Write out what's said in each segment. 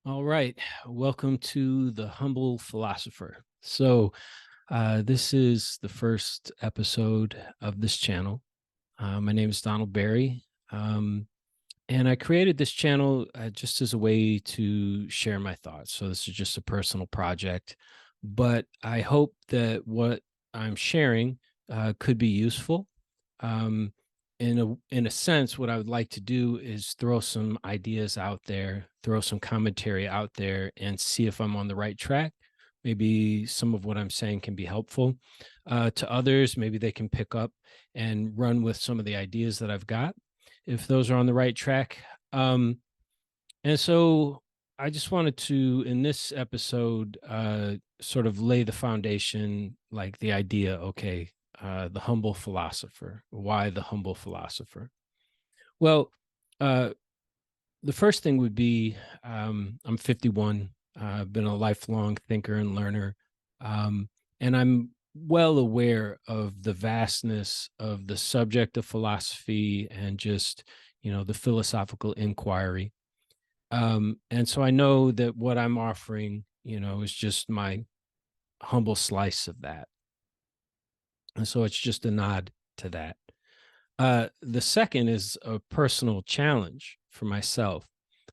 All right. Welcome to The Humble Philosopher. This is the first episode of this channel. My name is Donald Berry. And I created this channel just as a way to share my thoughts. So, this is just a personal project, but I hope that what I'm sharing could be useful. Um, in a sense, what I would like to do is throw some ideas out there, throw some commentary out there, and see if I'm on the right track. Maybe some of what I'm saying can be helpful to others. Maybe they can pick up and run with some of the ideas that I've got, if those are on the right track. And so I just wanted to, in this episode, sort of lay the foundation, like the idea, okay, the humble philosopher. Why the humble philosopher? Well, uh, the first thing would be I'm 51. I've been a lifelong thinker and learner. And I'm well aware of the vastness of the subject of philosophy and just, the philosophical inquiry. And so I know that what I'm offering, is just my humble slice of that. And so it's just a nod to that. The second is a personal challenge for myself.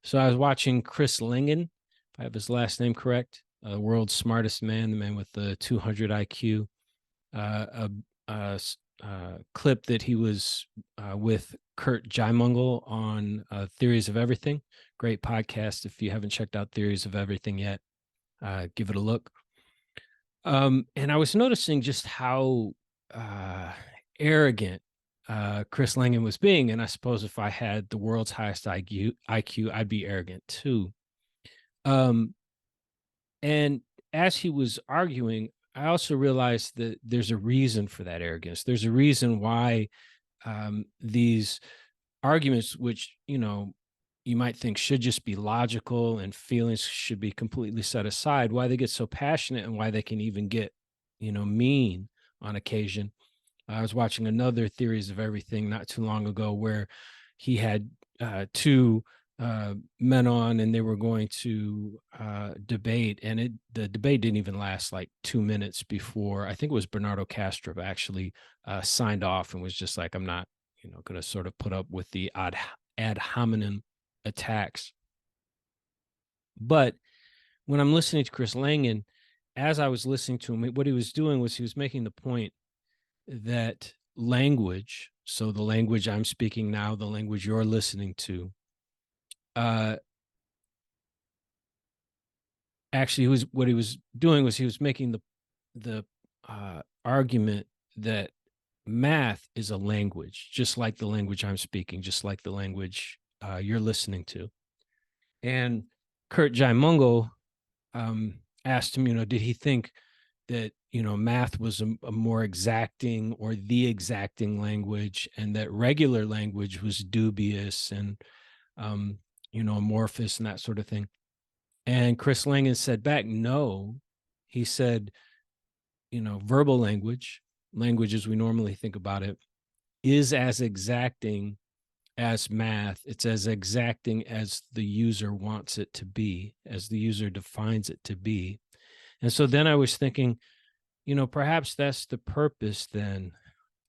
So I was watching Chris Lingen, if I have his last name correct, world's smartest man, the man with the 200 IQ, a, clip that he was with Kurt Jaimungal on Theories of Everything. Great podcast. If you haven't checked out Theories of Everything yet, give it a look. And I was noticing just how arrogant Chris Langan was being. And I suppose if I had the world's highest IQ, I'd be arrogant too. Um, and as he was arguing, I also realized that there's a reason for that arrogance. There's a reason why these arguments, which, you might think should just be logical and feelings should be completely set aside, why they get so passionate and why they can even get, mean on occasion. I was watching another Theories of Everything not too long ago where he had two men on and they were going to debate, and the debate didn't even last like 2 minutes before I think it was Bernardo Castro actually signed off and was just like, I'm not, going to sort of put up with the ad hominem attacks. But when I'm listening to Chris Langan, as I was listening to him, what he was doing was he was making the point that language, so the language I'm speaking now, the language you're listening to, uh, actually was what he was doing was he was making the argument that math is a language, just like the language I'm speaking, just like the language you're listening to. And Kurt Jaimungal asked him, did he think that math was a more exacting or the exacting language, and that regular language was dubious and amorphous and that sort of thing. And Chris Langan said back, no. He said, verbal language as we normally think about it, is as exacting as math. It's as exacting as the user wants it to be, as the user defines it to be. And so then I was thinking, perhaps that's the purpose then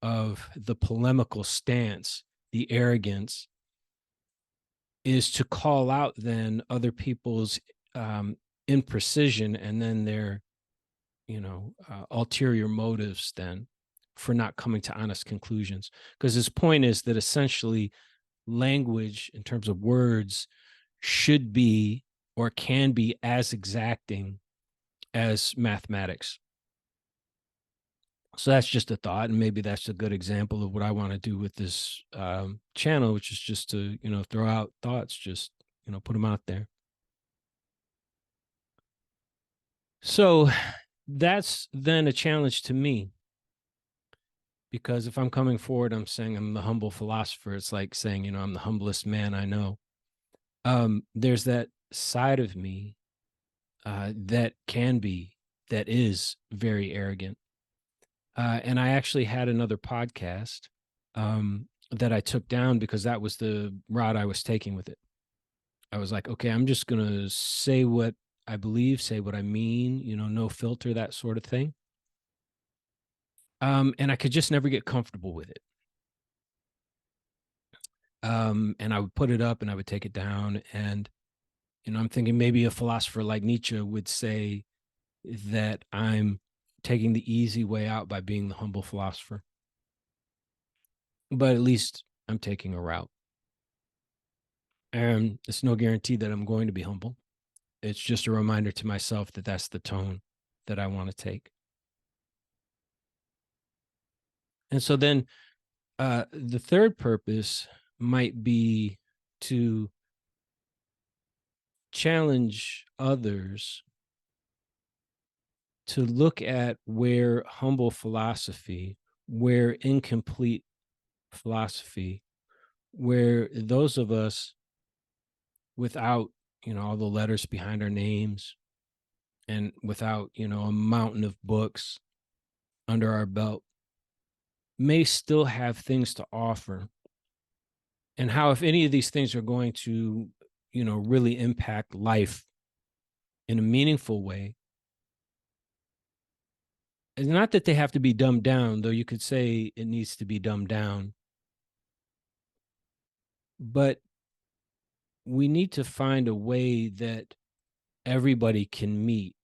of the polemical stance, the arrogance, is to call out then other people's imprecision and then their, ulterior motives then for not coming to honest conclusions. Because his point is that essentially language in terms of words should be or can be as exacting as mathematics. So that's just a thought, and maybe that's a good example of what I want to do with this channel, which is just to throw out thoughts, just put them out there. So that's then a challenge to me, because if I'm coming forward, I'm saying I'm the humble philosopher. It's like saying I'm the humblest man I know. There's that side of me that is very arrogant. And I actually had another podcast that I took down because that was the route I was taking with it. I was like, okay, I'm just going to say what I believe, say what I mean, no filter, that sort of thing. And I could just never get comfortable with it. And I would put it up and I would take it down. And, I'm thinking maybe a philosopher like Nietzsche would say that I'm taking the easy way out by being the humble philosopher. But at least I'm taking a route. And it's no guarantee that I'm going to be humble. It's just a reminder to myself that that's the tone that I want to take. And so then the third purpose might be to challenge others to look at where humble philosophy, where incomplete philosophy, where those of us without, all the letters behind our names and without, a mountain of books under our belt may still have things to offer. And how, if any of these things are going to, really impact life in a meaningful way, it's not that they have to be dumbed down, though you could say it needs to be dumbed down, but we need to find a way that everybody can meet.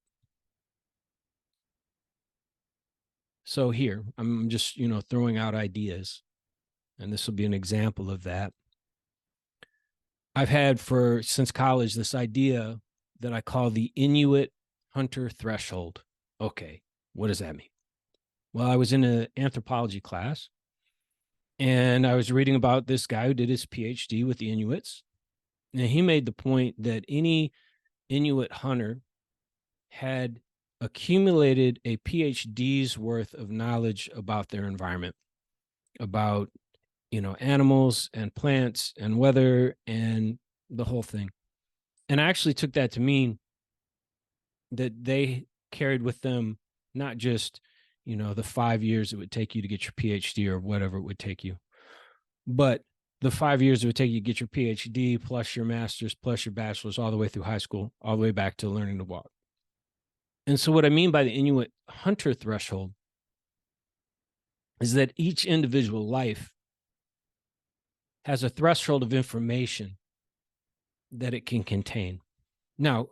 So here, I'm just, throwing out ideas, and this will be an example of that. I've had since college this idea that I call the Inuit hunter threshold. Okay, what does that mean? Well, I was in an anthropology class and I was reading about this guy who did his PhD with the Inuits. And he made the point that any Inuit hunter had accumulated a PhD's worth of knowledge about their environment, about, animals and plants and weather and the whole thing. And I actually took that to mean that they carried with them not just, the 5 years it would take you to get your PhD or whatever it would take you, but the 5 years it would take you to get your PhD plus your master's plus your bachelor's all the way through high school, all the way back to learning to walk. And so what I mean by the Inuit hunter threshold is that each individual life has a threshold of information that it can contain. Now,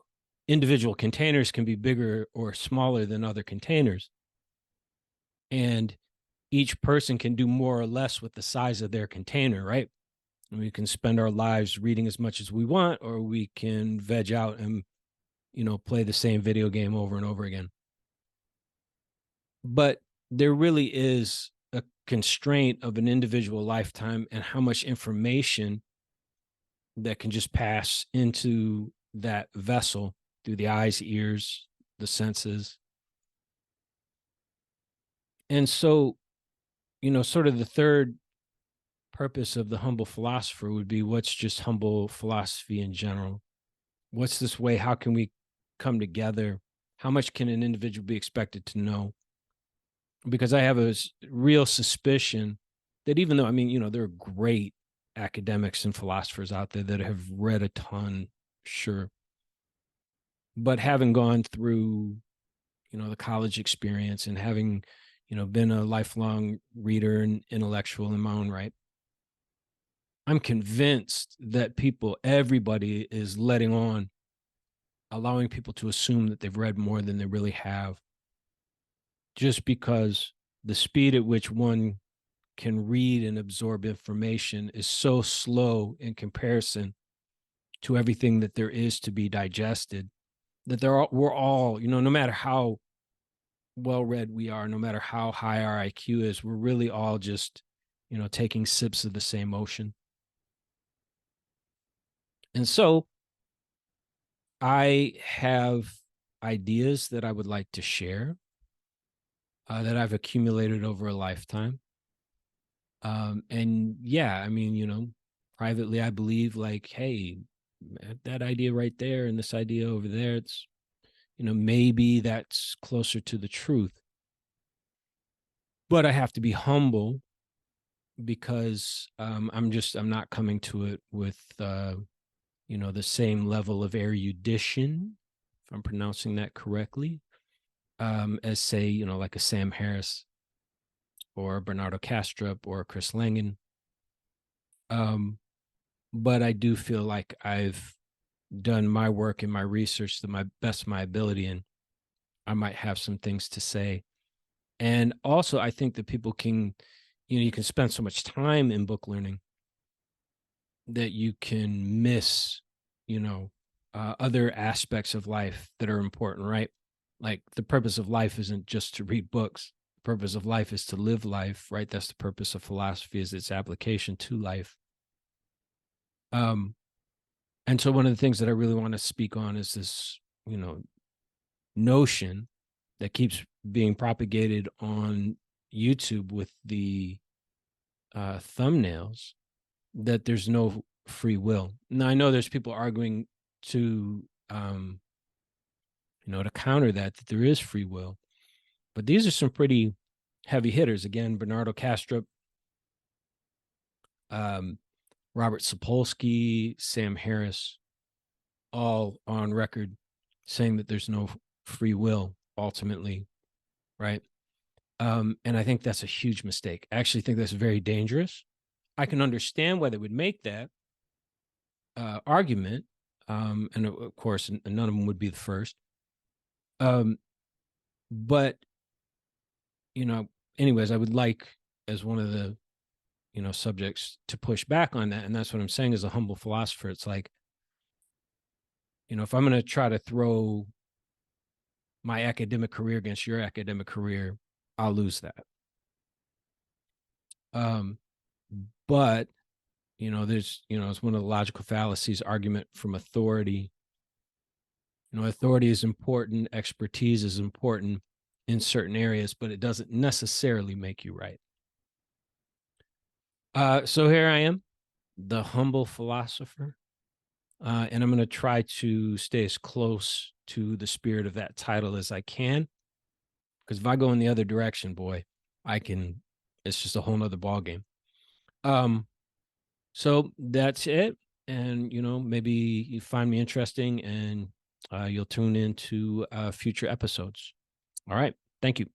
individual containers can be bigger or smaller than other containers. And each person can do more or less with the size of their container, right? And we can spend our lives reading as much as we want, or we can veg out and, play the same video game over and over again. But there really is a constraint of an individual lifetime and how much information that can just pass into that vessel through the eyes, ears, the senses. And so, sort of the third purpose of the humble philosopher would be, what's just humble philosophy in general? What's this way? How can we come together? How much can an individual be expected to know? Because I have a real suspicion that even though, I mean, there are great academics and philosophers out there that have read a ton, sure. But having gone through, the college experience and having, been a lifelong reader and intellectual in my own right, I'm convinced that everybody is letting on, allowing people to assume that they've read more than they really have, just because the speed at which one can read and absorb information is so slow in comparison to everything that there is to be digested, that we're all, no matter how well read we are, no matter how high our IQ is, we're really all just, taking sips of the same ocean. And so I have ideas that I would like to share that I've accumulated over a lifetime. And yeah, I mean, privately, I believe like, hey, that idea right there and this idea over there, it's, maybe that's closer to the truth. But I have to be humble because I'm not coming to it with the same level of erudition, if I'm pronouncing that correctly, as say, like a Sam Harris or Bernardo Kastrup or Chris Langan. But I do feel like I've done my work and my research to my best of my ability, and I might have some things to say. And also, I think that people can, you can spend so much time in book learning that you can miss, other aspects of life that are important, right? Like the purpose of life isn't just to read books. The purpose of life is to live life, right? That's the purpose of philosophy, is its application to life. And so one of the things that I really want to speak on is this, notion that keeps being propagated on YouTube with the thumbnails, that there's no free will. Now I know there's people arguing to to counter that there is free will, but these are some pretty heavy hitters. Again, Bernardo Kastrup, Robert Sapolsky, Sam Harris, all on record saying that there's no free will ultimately, right? And I think that's a huge mistake. I actually think that's very dangerous. I can understand why they would make that argument, and of course, none of them would be the first. But anyways, I would like, as one of the subjects, to push back on that, and that's what I'm saying. As a humble philosopher, it's like, if I'm going to try to throw my academic career against your academic career, I'll lose that. But there's it's one of the logical fallacies, argument from authority. Authority is important, expertise is important in certain areas, but it doesn't necessarily make you right. So here I am, the humble philosopher, and I'm going to try to stay as close to the spirit of that title as I can, because if I go in the other direction, boy, it's just a whole nother ballgame. So that's it. And, maybe you find me interesting, and you'll tune into future episodes. All right. Thank you.